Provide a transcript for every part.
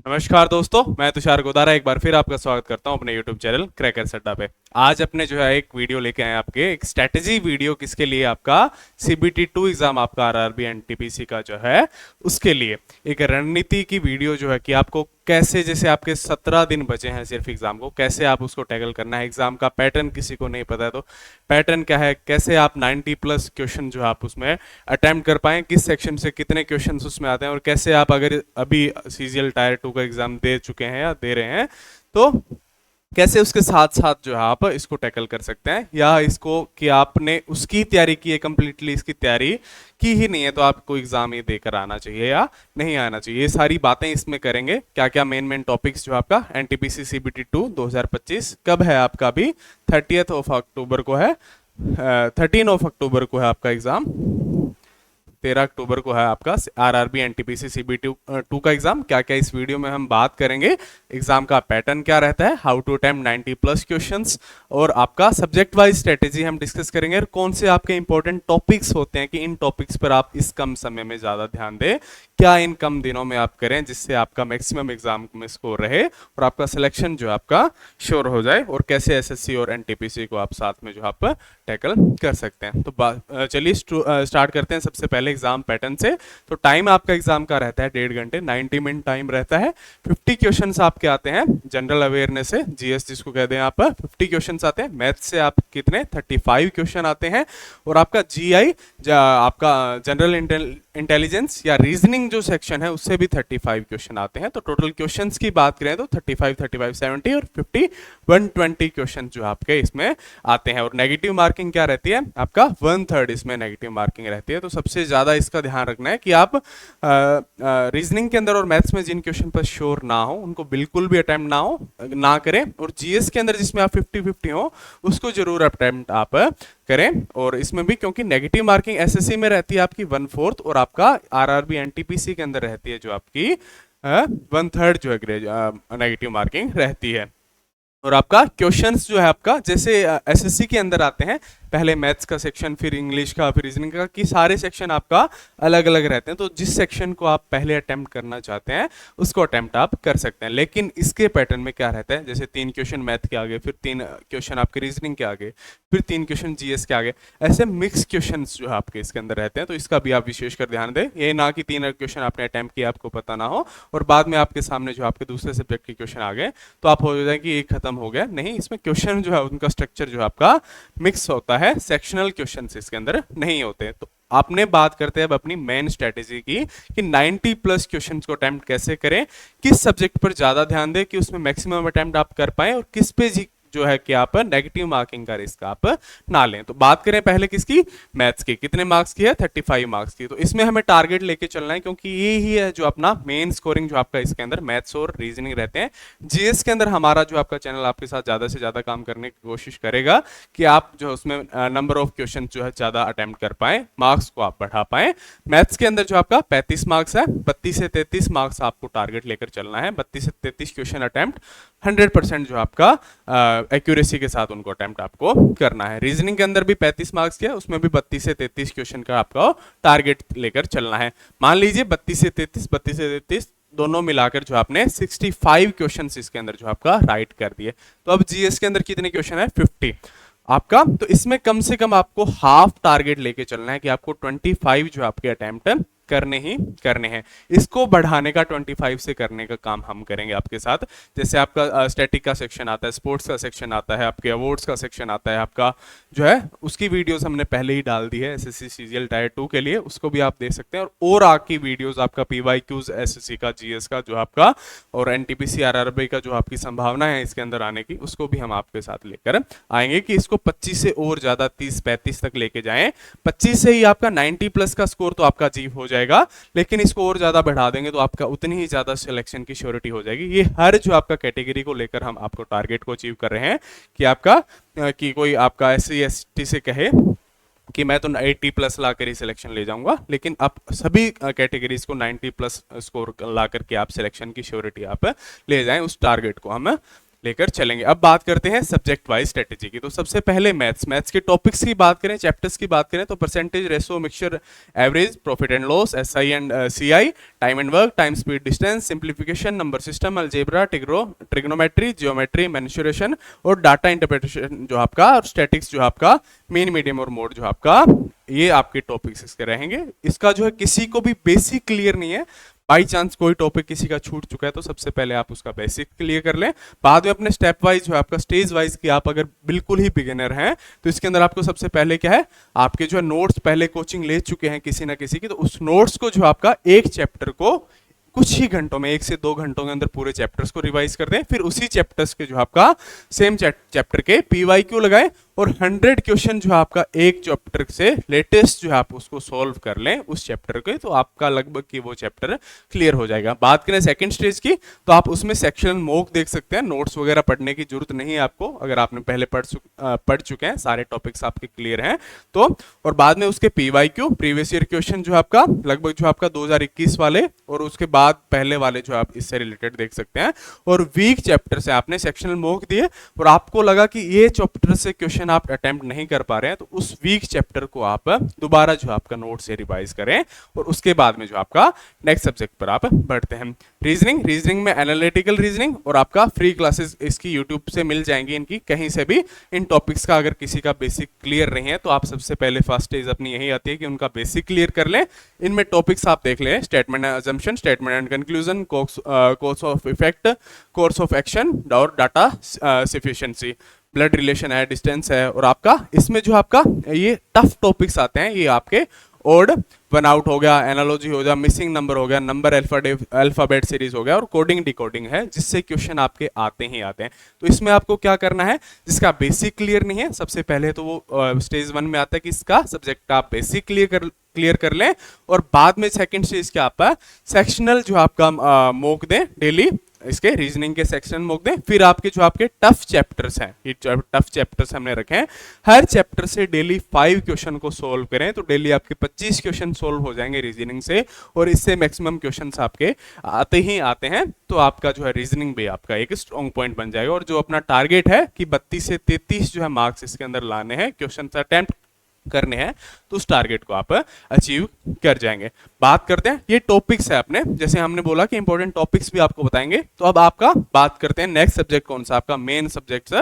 नमस्कार दोस्तों, मैं तुषार गोदारा एक बार फिर आपका स्वागत करता हूं अपने YouTube चैनल क्रैकर अड्डा पे। आज अपने जो है एक वीडियो लेके आए हैं आपके एक स्ट्रेटेजी वीडियो, किसके लिए? आपका CBT 2 एग्जाम, आपका RRB NTPC का जो है उसके लिए एक रणनीति की वीडियो जो है कि आपको कैसे, जैसे आपके 17 दिन बचे हैं सिर्फ एग्जाम को, कैसे आप उसको टैकल करना है। एग्जाम का पैटर्न किसी को नहीं पता है तो पैटर्न क्या है, कैसे आप 90+ क्वेश्चन जो आप उसमें अटेम्प्ट कर पाएं, किस सेक्शन से कितने क्वेश्चन उसमें आते हैं, और कैसे आप अगर अभी CGL टायर 2 का एग्जाम दे चुके हैं या दे रहे हैं तो कैसे उसके साथ साथ जो है आप इसको टैकल कर सकते हैं, या इसको कि आपने उसकी तैयारी की है कंप्लीटली, इसकी तैयारी की ही नहीं है तो आपको एग्जाम ही देकर आना चाहिए या नहीं आना चाहिए। ये सारी बातें इसमें करेंगे। क्या क्या मेन टॉपिक्स जो आपका NTPC CBT 2 2025 कब है आपका? अभी 30 अक्टूबर को है, 13 अक्टूबर को है आपका एग्जाम। 13 अक्टूबर को है आपका RRB NTPC CBT 2 का एग्जाम। क्या क्या इस वीडियो में हम बात करेंगे, एग्जाम का पैटर्न क्या रहता है, हाउ टू अटेम्प्ट 90+ क्वेश्चंस, और आपका सब्जेक्ट वाइज स्ट्रेटेजी हम डिस्कस करेंगे, और कौन से आपके इंपॉर्टेंट टॉपिक्स होते हैं कि इन टॉपिक्स पर आप इस कम समय में ज्यादा ध्यान दें, क्या इन कम दिनों में आप करें जिससे आपका मैक्सिमम एग्जाम में स्कोर रहे और आपका सिलेक्शन जो आपका श्योर हो जाए, और कैसे SSC और NTPC को आप साथ में जो आप टैकल कर सकते हैं। तो चलिए स्टार्ट करते हैं सबसे पहले एग्जाम पैटर्न से। तो टाइम आपका एग्जाम का रहता है 1.5 घंटे, 90 मिनट टाइम रहता है। 50 क्वेश्चंस आपके आते हैं जनरल अवेयरनेस से, GS जिसको कहते हैं आप, 50 क्वेश्चंस आते हैं। मैथ से आप कितने 35 क्वेश्चन आते हैं, और आपका GI आपका जनरल इंटेलिजेंस या रीजनिंग जो सेक्शन है उससे भी 35 क्वेश्चन आते हैं। तो टोटल क्वेश्चंस की बात करें तो 35, 35, 70 और 50, 120 क्वेश्चन जो आपके इसमें आते हैं। और नेगेटिव मार्किंग क्या रहती है आपका? 1/3 इसमें नेगेटिव मार्किंग रहती है। तो सबसे ज्यादा इसका ध्यान रखना है कि आप रीजनिंग के अंदर और मैथ्स में जिन क्वेश्चन पर श्योर ना हो उनको बिल्कुल भी अटेम्प्ट ना करें, और GS के अंदर जिसमें आप 50-50 हो उसको जरूर अटेम्प्ट आप करें। और इसमें भी क्योंकि नेगेटिव मार्किंग SSC में रहती है आपकी 1/4, और आपका RRB NTPC के अंदर रहती है जो आपकी 1/3 जो है नेगेटिव मार्किंग रहती है। और आपका क्वेश्चंस जो है आपका जैसे SSC के अंदर आते हैं, पहले मैथ्स का सेक्शन, फिर इंग्लिश का, फिर रीजनिंग का, कि सारे सेक्शन आपका अलग अलग रहते हैं। तो जिस सेक्शन को आप पहले अटेम्प्ट करना चाहते हैं उसको अटेम्प्ट आप कर सकते हैं। लेकिन इसके पैटर्न में क्या रहता है, जैसे 3 क्वेश्चन मैथ के आगे, फिर 3 क्वेश्चन आपके रीजनिंग के आगे, फिर 3 क्वेश्चन GS के आगे, ऐसे मिक्स क्वेश्चन जो है आपके इसके अंदर रहते हैं। तो इसका भी आप विशेष कर ध्यान दें। ये ना कि 3 क्वेश्चन आपने अटेम्प्ट किया आपको पता ना हो और बाद में आपके सामने जो आपके दूसरे सब्जेक्ट के क्वेश्चन आ गए तो आप हो जाए कि एक खत्म हो गया। नहीं, इसमें क्वेश्चन जो है उनका स्ट्रक्चर जो है आपका मिक्स होता है, सेक्शनल क्वेश्चन इसके अंदर नहीं होते। तो आपने बात करते हैं अब अपनी मेन स्ट्रेटेजी की कि 90+ क्वेश्चन को अटेम्प्ट कैसे करें, किस सब्जेक्ट पर ज्यादा ध्यान दें कि उसमें मैक्सिमम अटेम्प्ट आप कर पाए, और किस पे जो है कि आप नेगेटिव मार्किंग का रिस्क आप ना लें। तो बात करें पहले किसकी? मैथ्स की। कितने मार्क्स की है? 35 मार्क्स की। तो इसमें हमें टारगेट लेके चलना है क्योंकि ये ही है जो अपना मेन स्कोरिंग जो आपका इसके अंदर मैथ्स और रीजनिंग रहते हैं। GS के अंदर हमारा जो आपका चैनल आपके साथ ज्यादा से ज्यादा काम करने की कोशिश करेगा कि आप जो उसमें नंबर ऑफ क्वेश्चन जो है ज्यादा अटेम्प्ट कर पाए, मार्क्स को आप बढ़ा पाए। मैथ्स के अंदर जो आपका 35 मार्क्स है, 32 से 33 मार्क्स आपको टारगेट लेकर चलना है। 32 से 33 क्वेश्चन अटेम्प्ट 100% जो आपका एक्यूरेसी के साथ उनको अटेम्प्ट आपको करना है। रीजनिंग के अंदर भी 35 मार्क्स के, उसमें भी 32 से 33 क्वेश्चन का आपको टारगेट लेकर चलना है। मान लीजिए 32 से 33, 32 से 33 दोनों मिलाकर जो आपने 65 क्वेश्चन इसके अंदर जो आपका राइट कर दिए। तो अब GS के अंदर कितने क्वेश्चन है? 50 आपका। तो इसमें कम से कम आपको हाफ टारगेट लेके चलना है कि आपको 25 जो आपके अटेम्प्ट करने ही करने हैं। इसको बढ़ाने का 25 से करने का काम हम करेंगे आपके साथ। जैसे आपका स्टैटिक का सेक्शन आता है, स्पोर्ट्स का सेक्शन आता है, आपके अवार्ड्स का सेक्शन आता है आपका जो है, उसकी वीडियोस हमने पहले ही डाल दी है SSC CGL टायर 2 के लिए, उसको भी आप देख सकते हैं। और आगे वीडियोस आपका PYQs SSC का, GS का जो आपका, और NTPC RRB का जो आपकी संभावना है इसके अंदर आने की, उसको भी हम आपके साथ लेकर आएंगे कि इसको 25 से और ज्यादा 30-35 तक लेके जाएं। 25 से ही आपका 90+ का स्कोर तो आपका अचीव हो जाएगा, लेकिन इसको और ज्यादा बढ़ा देंगे तो आपका उतनी ही ज्यादा सिलेक्शन की श्योरिटी हो जाएगी। ये हर जो आपका कैटेगरी को लेकर हम आपको टारगेट को अचीव कर रहे हैं कि आपका कि कोई आपका SC ST से कहे कि मैं तो 80+ लाकर ही सिलेक्शन ले जाऊंगा, लेकिन आप सभी कैटेगरीज को 90+ स्कोर ला करके आप सिलेक्शन की श्योरिटी आप ले जाएं, उस टारगेट को हम लेकर चलेंगे। अब बात करते हैं सब्जेक्ट वाइज स्ट्रेटेजी की। तो सबसे पहले मैथ्स के टॉपिक्स की बात करें, चैप्टर्स की बात करें तो percentage, ratio, mixture, average, profit and loss, SI and CI, time and work, time speed distance, simplification, number system, algebra, trigonometry, geometry, mensuration और डाटा इंटरप्रिटेशन जो आपका, और स्टैटिक्स जो आपका, मेन, मीडियम और मोड जो आपका, ये आपके टॉपिक्स इसके रहेंगे। इसका जो है किसी को भी बेसिक क्लियर नहीं है, बाई चांस कोई टॉपिक किसी का छूट चुका है तो सबसे पहले आप उसका बेसिक क्लियर कर लें, बाद में अपने स्टेप वाइज जो है आपका स्टेज वाइज की, आप अगर बिल्कुल ही बिगिनर हैं तो इसके अंदर आपको सबसे पहले क्या है, आपके जो है नोट्स पहले कोचिंग ले चुके हैं किसी ना किसी की, तो उस नोट्स को जो आपका एक चैप्टर को कुछ ही घंटों में, 1 से 2 घंटों के अंदर पूरे चैप्टर्स को रिवाइज कर दें। फिर उसी चैप्टर्स के जो आपका सेम चैप्टर के पीवाईक्यू लगाएं और 100 क्वेश्चन जो आपका एक चैप्टर से लेटेस्ट जो है आप उसको सॉल्व कर लें उस चैप्टर के, तो आपका लगभग कि वो चैप्टर क्लियर हो जाएगा। बात करें सेकंड स्टेज की, तो आप उसमें सेक्शन मॉक देख सकते हैं, नोट्स वगैरह पढ़ने की जरूरत नहीं है आपको, अगर आपने पहले पढ़ चुके हैं, सारे टॉपिक्स आपके क्लियर हैं तो। और बाद में उसके पीवाईक्यू, प्रीवियस ईयर क्वेश्चन जो आपका लगभग जो आपका 2021 वाले, और उसके बाद पहले वाले जो आप इससे रिलेटेड देख सकते हैं। और वीक चैप्टर से आपने सेक्शनल मॉक दिए और आपको लगा कि ये चैप्टर से क्वेश्चन आप अटेम्प्ट नहीं कर पा रहे हैं, तो उस वीक चैप्टर को आप दोबारा जो आपका नोट से रिवाइज करें और उसके बाद में जो आपका नेक्स्ट सब्जेक्ट पर आप बढ़ते हैं। रीजनिंग में एनालिटिकल रीजनिंग, और आपका फ्री क्लासेस इसकी यूट्यूब से मिल जाएंगी, इनकी कहीं से भी। इन टॉपिक्स का अगर किसी का बेसिक क्लियर नहीं है तो आप सबसे पहले फर्स्ट स्टेज अपनी यही आती है कि उनका बेसिक क्लियर कर लें। इनमें टॉपिक्स आप देख लें, statement and assumption, statement and conclusion, course of effect, course of action और डाटा सफिशिएंसी, ब्लड रिलेशन है, डिस्टेंस है, और आपका इसमें जो आपका ये टफ टॉपिक्स आते हैं, ये आपके ओड वन आउट हो गया, एनालॉजी हो गया, मिसिंग नंबर हो गया, नंबर अल्फाबेट सीरीज हो गया, और कोडिंग डिकोडिंग है, जिससे क्वेश्चन आपके आते ही आते हैं। तो इसमें आपको क्या करना है, जिसका बेसिक क्लियर नहीं है, सबसे पहले तो वो स्टेज 1 में आता है कि इसका सब्जेक्ट का आप बेसिक क्लियर कर लें, और बाद में सेकंड स्टेज के आप सेक्शनल जो आपका मॉक दें डेली, इसके रीजनिंग के सेक्शन मॉक दें। फिर आपके जो आपके टफ चैप्टर्स हैं, ये टफ चैप्टर्स हमने रखे हैं, हर चैप्टर से डेली 5 क्वेश्चन को सोल्व करें, तो डेली आपके 25 क्वेश्चन सोल्व हो जाएंगे रीजनिंग से, और इससे मैक्सिमम क्वेश्चंस आपके आते ही आते हैं। तो आपका जो है रीजनिंग भी आपका एक स्ट्रॉन्ग पॉइंट बन जाएगा, और जो अपना टारगेट है कि 32 से 33 जो है मार्क्स इसके अंदर लाने हैं, क्वेश्चन अटेम्प्ट करने हैं, तो उस टारगेट को आप अचीव कर जाएंगे। बात करते हैं, ये टॉपिक्स है अपने, जैसे हमने बोला कि इंपॉर्टेंट टॉपिक्स भी आपको बताएंगे, तो अब आपका बात करते हैं नेक्स्ट सब्जेक्ट कौन सा, आपका मेन सब्जेक्ट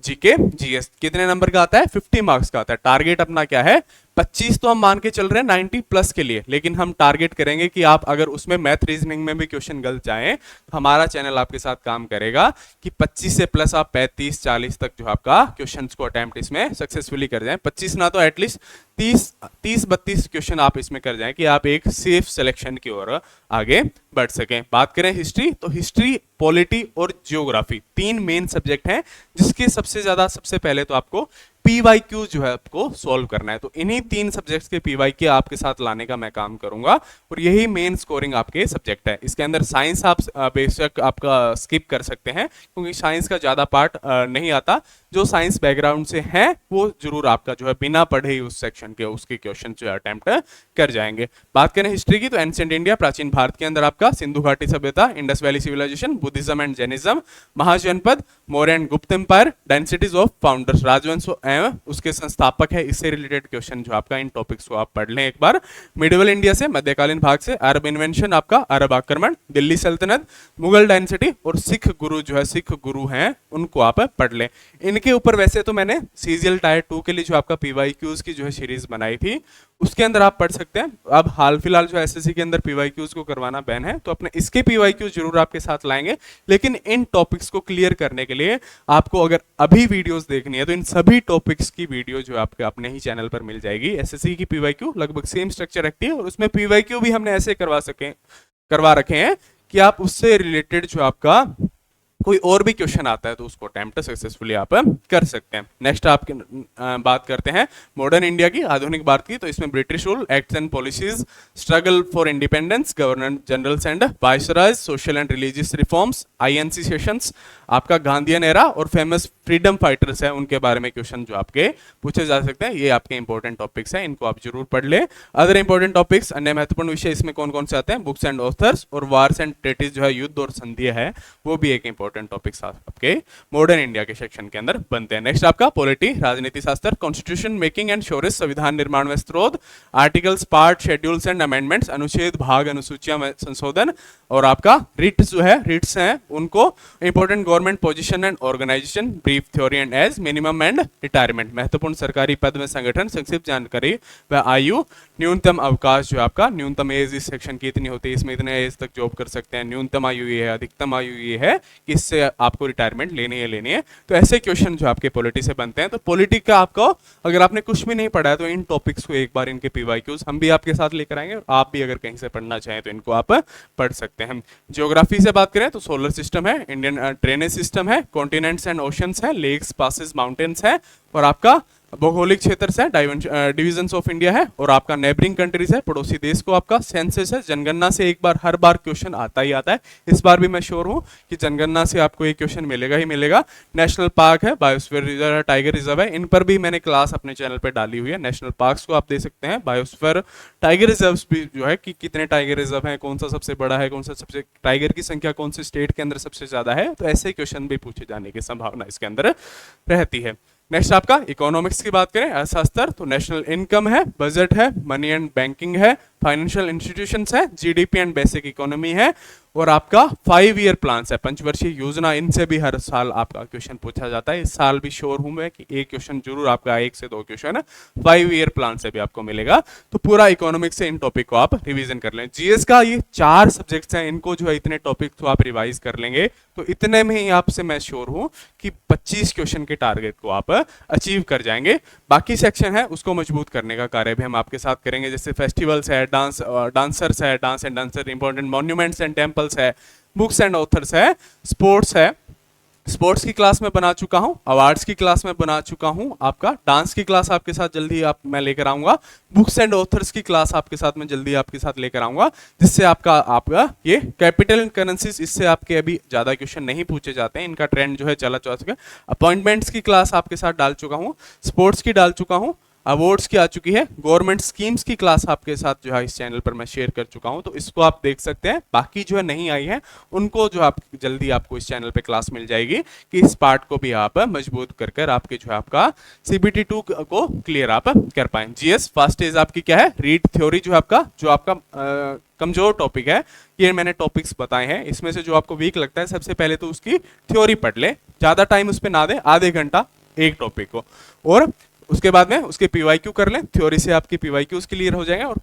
जीके जीएस। कितने नंबर का आता है, 50 मार्क्स का आता है। टारगेट अपना क्या है, 25 तो हम मान के चल रहे हैं 90 प्लस के लिए, लेकिन हम टारगेट करेंगे कि आप अगर उसमें मैथ रीजनिंग में भी क्वेश्चन गलत जाएं तो हमारा चैनल आपके साथ काम करेगा कि 25 से प्लस आप 35-40 तक जो आपका क्वेश्चंस को अटेम्प्ट इसमें सक्सेसफुली कर जाएं। 25 ना तो एटलीस्ट 30-32 क्वेश्चन आप इसमें कर जाएं कि आप एक सेफ सिलेक्शन की ओर आगे बढ़ सकें। बात करें हिस्ट्री, तो हिस्ट्री, पॉलिटी और जियोग्राफी 3 मेन सब्जेक्ट हैं, जिसके सबसे पहले तो आपको पीवाईक्यू जो है आपको सॉल्व करना है। तो इन्हीं 3 सब्जेक्ट्स के पीवाईक्यू आपके साथ लाने का मैं काम करूंगा, और यही मेन स्कोरिंग आपके सब्जेक्ट है। इसके अंदर साइंस आप बेशक आपका स्किप कर सकते हैं, क्योंकि साइंस का ज्यादा पार्ट नहीं आता। जो साइंस बैकग्राउंड से है वो जरूर आपका जो है बिना पढ़े ही उस सेक्शन के उसके क्वेश्चन जो अटेम्प्ट कर जाएंगे। बात करें हिस्ट्री की, तो एंशिएंट इंडिया, प्राचीन भारत के अंदर आपका सिंधु घाटी सभ्यता, Indus Valley civilisation, Buddhism and Jainism, Mahajanapada, Maurya and Gupta empire, densities of founders, राजवंश एवं उसके संस्थापक है, इससे रिलेटेड क्वेश्चन जो आपका, इन टॉपिक्स को आप पढ़ लें एक बार। मिडिवल इंडिया से, मध्यकालीन भाग से, अरब इन्वेंशन आपका, अरब आक्रमण, दिल्ली सल्तनत, मुगल डायनेसिटी, और सिख गुरु जो है, सिख गुरु हैं उनको आप पढ़ लें। इनके ऊपर वैसे तो मैंने सीजीएल टायर 2 के लिए जो आपका पीवाईक्यूज की जो है सीरीज बनाई थी, उसके अंदर आप पढ़ सकते हैं। अब हाल फिलहाल जो एसएससी के अंदर पीवाईक्यूज को करवाना बैन है, तो अपने इसके पीवाईक्यूज जरूर आपके साथ लाएंगे, लेकिन इन टॉपिक्स को क्लियर करने के लिए आपको अगर अभी वीडियोस देखनी है तो इन सभी टॉपिक्स की वीडियो जो आपके अपने ही चैनल पर मिल जाएगी। एसएससी की पीवाईक्यू लगभग सेम स्ट्रक्चर रखती है, और उसमें पीवाईक्यू भी हमने ऐसे करवा रखे हैं कि आप उससे रिलेटेड जो आपका कोई और भी क्वेश्चन आता है तो उसको अटेम्प्ट सक्सेसफुली आप कर सकते हैं। नेक्स्ट आप बात करते हैं मॉडर्न इंडिया की, आधुनिक भारत की, तो इसमें British rule, acts and policies, struggle for independence, governor generals and viceroys, social and religious reforms, INC sessions, आपका गांधीयन एरा, और फेमस फ्रीडम फाइटर्स है उनके बारे में क्वेश्चन जो आपके पूछे जा सकते हैं। ये आपके इंपॉर्टेंट टॉपिक्स हैं, इनको आप जरूर पढ़ ले। अदर इंपॉर्टेंट टॉपिक्स, अन्य महत्वपूर्ण विषय इसमें कौन कौन से आते हैं, बुक्स एंड ऑथर्स, और वार्स एंड ट्रेटिस जो है, युद्ध और संधि है, वो भी एक इंपॉर्टेंट इंपॉर्टेंट टॉपिक्स आपके मॉडर्न इंडिया के सेक्शन के अंदर बनते हैं। नेक्स्ट आपका पॉलिटी, राजनीति शास्त्र, कॉन्स्टिट्यूशन मेकिंग एंड श्योरेज, संविधान निर्माण में स्रोत, articles, part, schedules and amendments, अनुच्छेद, भाग, अनुसूचियां में संशोधन, और आपका रिट जो है, रिट्स हैं उनको, important government position and organization, brief theory and age, minimum and retirement, महत्वपूर्ण सरकारी पद में संगठन, संक्षिप्त जानकारी व आयु, न्यूनतम अवकाश जो आपका, न्यूनतम एज इस सेक्शन की इतनी होती है, इसमें इतने एज तक जॉब कर सकते हैं, न्यूनतम आयु ये है, अधिकतम आयु ये है कि इससे आपको रिटायरमेंट लेनी है। तो ऐसे क्वेश्चन जो आपके पॉलिटी से बनते हैं। तो पॉलिटी का आपको अगर आपने कुछ भी नहीं पढ़ा है तो इन टॉपिक्स को एक बार इनके पीवाईक्यूज हम भी आपके साथ लेकर आएंगे, आप भी अगर कहीं से पढ़ना चाहें तो इनको आप पढ़ सकते हैं। ज्योग्राफी से बात करें तो सोलर सिस्टम है, इंडियन ड्रेनेज सिस्टम है, कॉन्टिनेंट्स एंड ओशंस है, लेक्स, पासेस, माउंटेन्स है, और आपका भौगोलिक क्षेत्र से डिविजन्स ऑफ इंडिया है, और आपका नेबरिंग कंट्रीज है, पड़ोसी देश को आपका सेंसस है, जनगणना से एक बार हर बार क्वेश्चन आता ही आता है। इस बार भी मैं श्योर हूं कि जनगणना से आपको एक क्वेश्चन मिलेगा ही मिलेगा। नेशनल पार्क है, बायोस्फीयर रिजर्व है, टाइगर रिजर्व है, इन पर भी मैंने क्लास अपने चैनल पे डाली हुई है। नेशनल पार्क्स को आप दे सकते हैं, बायोस्फीयर, टाइगर रिजर्व भी जो है कि कितने टाइगर रिजर्व है, कौन सा सबसे बड़ा है, कौन सा सबसे, टाइगर की संख्या कौन से स्टेट के अंदर सबसे ज्यादा है, तो ऐसे क्वेश्चन भी पूछे जाने की संभावना इसके अंदर रहती है। नेक्स्ट आपका इकोनॉमिक्स की बात करें, अर्थशास्त्र, तो नेशनल इनकम है, बजट है, मनी एंड बैंकिंग है, फाइनेंशियल इंस्टीट्यूशंस है, जीडीपी एंड बेसिक इकोनॉमी है, और आपका 5 ईयर प्लान है, पंचवर्षीय योजना, इनसे भी हर साल आपका क्वेश्चन पूछा जाता है। इस साल भी श्योर हूं मैं कि एक क्वेश्चन जरूर आपका, 1 से 2 क्वेश्चन 5 ईयर प्लान से भी आपको मिलेगा। तो पूरा इकोनॉमिक्स से इन टॉपिक को आप रिवीजन कर लें। जीएस का ये 4 सब्जेक्ट्स हैं, इनको जो है इतने टॉपिक तो आप रिवाइज कर लेंगे तो इतने में ही आपसे मैं श्योर हूं कि 25 क्वेश्चन के टारगेट को आप अचीव कर जाएंगे। बाकी सेक्शन है उसको मजबूत करने का कार्य भी हम आपके साथ करेंगे, जैसे फेस्टिवल्स है, डांसर्स है, dance and dancer, important monuments and temples है, बुक्स एंड ऑथर्स है, स्पोर्ट्स है, स्पोर्ट्स की क्लास में बना चुका हूं, अवार्ड्स की क्लास में बना चुका हूं, आपका डांस की क्लास आपके साथ जल्दी मैं लेकर आऊंगा, बुक्स एंड ऑथर्स की क्लास आपके साथ में जल्दी आपके साथ लेकर आऊंगा, जिससे आपका ये कैपिटल करेंसीज, इससे आपके अभी ज्यादा क्वेश्चन नहीं पूछे जाते हैं, इनका ट्रेंड जो है चला चुका है। अपॉइंटमेंट्स की क्लास आपके साथ डाल चुका हूं, स्पोर्ट्स की डाल चुका हूं, अवार्ड्स की आ चुकी है, गवर्नमेंट स्कीम्स की क्लास आपके साथ जो है इस चैनल पर मैं शेयर कर चुका हूं, तो इसको आप देख सकते हैं। बाकी जो है नहीं आई है उनको जो आप जल्दी आपको इस चैनल पे क्लास मिल जाएगी कि इस पार्ट को भी आप मजबूत कर आपके जो है आपका CBT 2 को क्लियर आप कर पाए। जीएस फर्स्ट इज आपकी क्या है, रीड थ्योरी, जो आपका कमजोर टॉपिक है, ये मैंने टॉपिक्स बताए हैं, इसमें से जो आपको वीक लगता है सबसे पहले तो उसकी थ्योरी पढ़ ले, ज्यादा टाइम उस पर ना दे, आधे घंटा एक टॉपिक को, और उसके बाद में उसके पीवाईक्यू कर लें, थ्योरी से आपकी पीवाईक्यूज क्लियर हो जाएंगे, और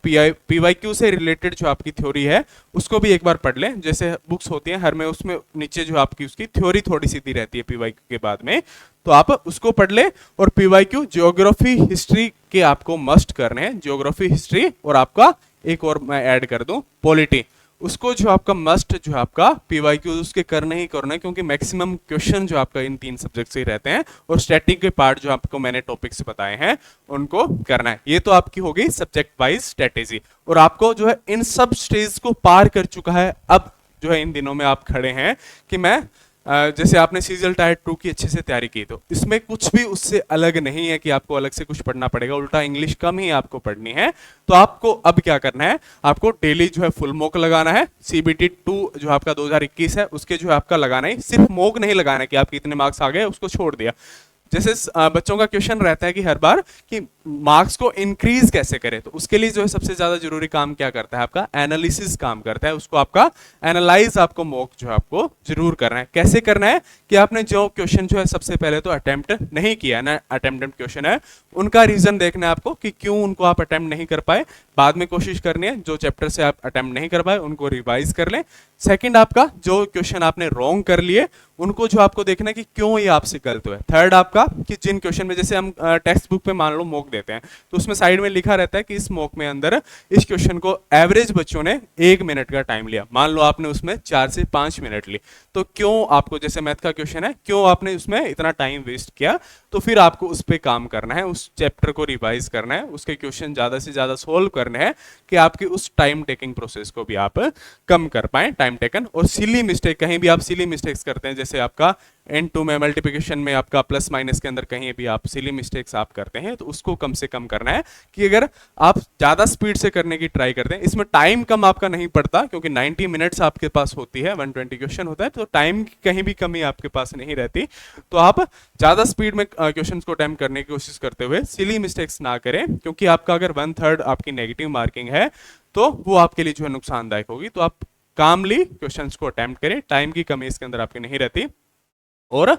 पीवाईक्यू से रिलेटेड जो आपकी थ्योरी है उसको भी एक बार पढ़ लें। जैसे बुक्स होती हैं हर में, उसमें नीचे जो आपकी उसकी थ्योरी थोड़ी सीधी रहती है पीवाईक्यू के बाद में, तो आप उसको पढ़ लें। और पीवाईक्यू ज्योग्राफी हिस्ट्री के आपको मस्ट करने हैं, ज्योग्राफी हिस्ट्री, और आपका एक और मैं ऐड कर दूं पॉलिटी, उसको जो आपका मस्ट जो है आपका पीवाईक्यू उसके करने ही करना है, क्योंकि मैक्सिमम क्वेश्चन जो आपका इन 3 सब्जेक्ट से ही रहते हैं, और स्टैटिक के पार्ट जो आपको मैंने टॉपिक्स बताए हैं उनको करना है। ये तो आपकी हो गई सब्जेक्ट वाइज स्ट्रेटेजी, और आपको जो है इन सब स्टेज को पार कर चुका है। अब जो है इन दिनों में आप खड़े हैं कि मैं जैसे आपने सीजल टायर 2 की अच्छे से तैयारी की, तो इसमें कुछ भी उससे अलग नहीं है कि आपको अलग से कुछ पढ़ना पड़ेगा, उल्टा इंग्लिश कम ही आपको पढ़नी है। तो आपको अब क्या करना है, आपको डेली जो है फुल मॉक लगाना है। CBT 2 जो आपका 2021 है उसके जो है आपका लगाना है, सिर्फ मॉक नहीं लगाना है कि आपके इतने मार्क्स आ गए उसको छोड़ दिया। जैसे बच्चों का क्वेश्चन रहता है कि हर बार कि मार्क्स को इंक्रीज कैसे करें, तो उसके लिए जो है सबसे ज्यादा जरूरी काम क्या करता है, आपका एनालिसिस काम करता है। उसको आपका एनालाइज आपको मॉक जो है आपको जरूर करना है। कैसे करना है कि आपने जो क्वेश्चन जो है सबसे पहले तो अटेम्प्ट नहीं किया ना, अटेम्प्टेड क्वेश्चन है, उनका रीजन देखना है आपको कि क्यों उनको आप अटेम्प्ट नहीं कर पाए। बाद में कोशिश करनी है जो चैप्टर से आप अटेम्प्ट नहीं कर पाए उनको रिवाइज कर लें। सेकंड, आपका जो क्वेश्चन आपने रॉन्ग कर लिए उनको जो आपको देखना है कि क्यों ये आपसे गलत हुआ है। थर्ड, आपका कि जिन क्वेश्चन में, जैसे हम टेक्स्ट बुक पे मान लो मॉक देते हैं, तो उसमें साइड में लिखा रहता है कि इस मॉक में अंदर इस क्वेश्चन को एवरेज बच्चों ने 1 मिनट का टाइम लिया, मान लो आपने उसमें 4 से 5 मिनट ली, तो क्यों आपको, जैसे मैथ का क्वेश्चन है, क्यों आपने उसमें इतना टाइम वेस्ट किया। तो फिर आपको उस पर काम करना है, उस चैप्टर को रिवाइज करना है, उसके क्वेश्चन ज्यादा से ज्यादा सोल्व करने हैं कि आपकी उस टाइम टेकिंग प्रोसेस को भी आप कम कर पाए, टाइम टेकन। और सिली मिस्टेक, कहीं भी आप सिली मिस्टेक्स करते हैं, जैसे आपका N2 में मल्टीप्लिकेशन में आपका प्लस माइनस के अंदर कहीं भी आप सिली मिस्टेक्स आप करते हैं तो उसको कम से कम करना है। कि अगर आप ज़्यादा स्पीड से करने की ट्राई करते हैं, इसमें टाइम कम आपका नहीं पड़ता क्योंकि 90 मिनट्स आपके पास होती है, 120 क्वेश्चन होता है, तो टाइम की कहीं भी कमी आपके पास नहीं रहती। तो आप ज़्यादा स्पीड में क्वेश्चन को अटेम्प्ट करने की कोशिश करते हुए सिली मिस्टेक्स ना करें, क्योंकि आपका अगर 1/3 आपकी नेगेटिव मार्किंग है तो वो आपके लिए जो है नुकसानदायक होगी। तो आप कामली क्वेश्चंस को अटेम्प्ट करें, टाइम की कमी इसके अंदर आपकी नहीं रहती। और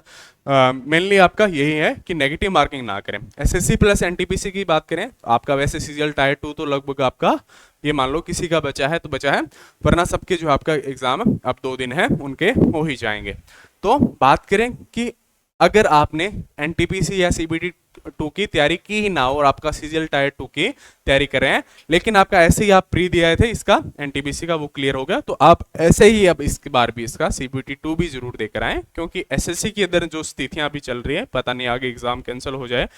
मेनली आपका यही है कि नेगेटिव मार्किंग ना करें। एसएससी प्लस एनटीपीसी की बात करें, आपका वैसे सीजीएल टायर 2 तो लगभग आपका ये मान लो किसी का बचा है तो बचा है, वरना सबके जो आपका एग्जाम अब 2 दिन है उनके हो ही जाएंगे। तो बात करें कि अगर आपने एनटीपीसी या सीबीटी 2 की तैयारी की ही ना हो और आपका सीजीएल टायर 2 की तैयारी कर रहे हैं, लेकिन आपका ऐसे ही आप प्री दिया थे इसका एनटीपीसी का, वो क्लियर हो गया, तो आप ऐसे ही अब इसके बार भी इसका सीबीटी 2 भी जरूर देकर आए, क्योंकि एसएससी के अंदर जो स्थितियां अभी चल रही है, पता नहीं आगे एग्जाम कैंसिल हो जाए।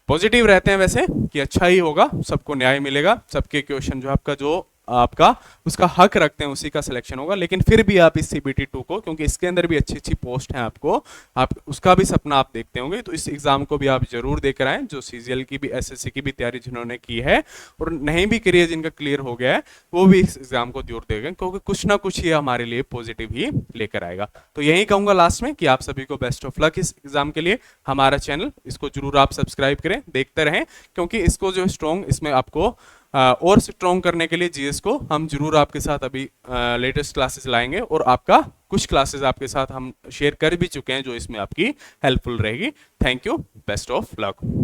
पॉजिटिव रहते हैं वैसे कि अच्छा ही होगा, सबको न्याय मिलेगा, सबके क्वेश्चन जो आपका उसका हक रखते हैं उसी का सिलेक्शन होगा। लेकिन फिर भी आप इस सीबीटी 2 को, क्योंकि इसके अंदर भी अच्छी अच्छी पोस्ट हैं आपको, आप उसका भी सपना आप देखते होंगे, तो इस एग्जाम को भी आप जरूर देकर आए। जो सीजीएल की भी एसएससी की भी तैयारी जिन्होंने की है और नहीं भी करी है, जिनका क्लियर हो गया है, वो भी इस एग्जाम को जरूर देंगे, क्योंकि कुछ ना कुछ ये हमारे लिए पॉजिटिव ही लेकर आएगा। तो यही कहूंगा लास्ट में कि आप सभी को बेस्ट ऑफ लक इस एग्जाम के लिए। हमारा चैनल इसको जरूर आप सब्सक्राइब करें, देखते रहें, क्योंकि इसको जो स्ट्रॉन्ग इसमें आपको और स्ट्रॉन्ग करने के लिए जीएस को हम जरूर आपके साथ अभी लेटेस्ट क्लासेस लाएंगे, और आपका कुछ क्लासेस आपके साथ हम शेयर कर भी चुके हैं जो इसमें आपकी हेल्पफुल रहेगी। Thank you, best of luck.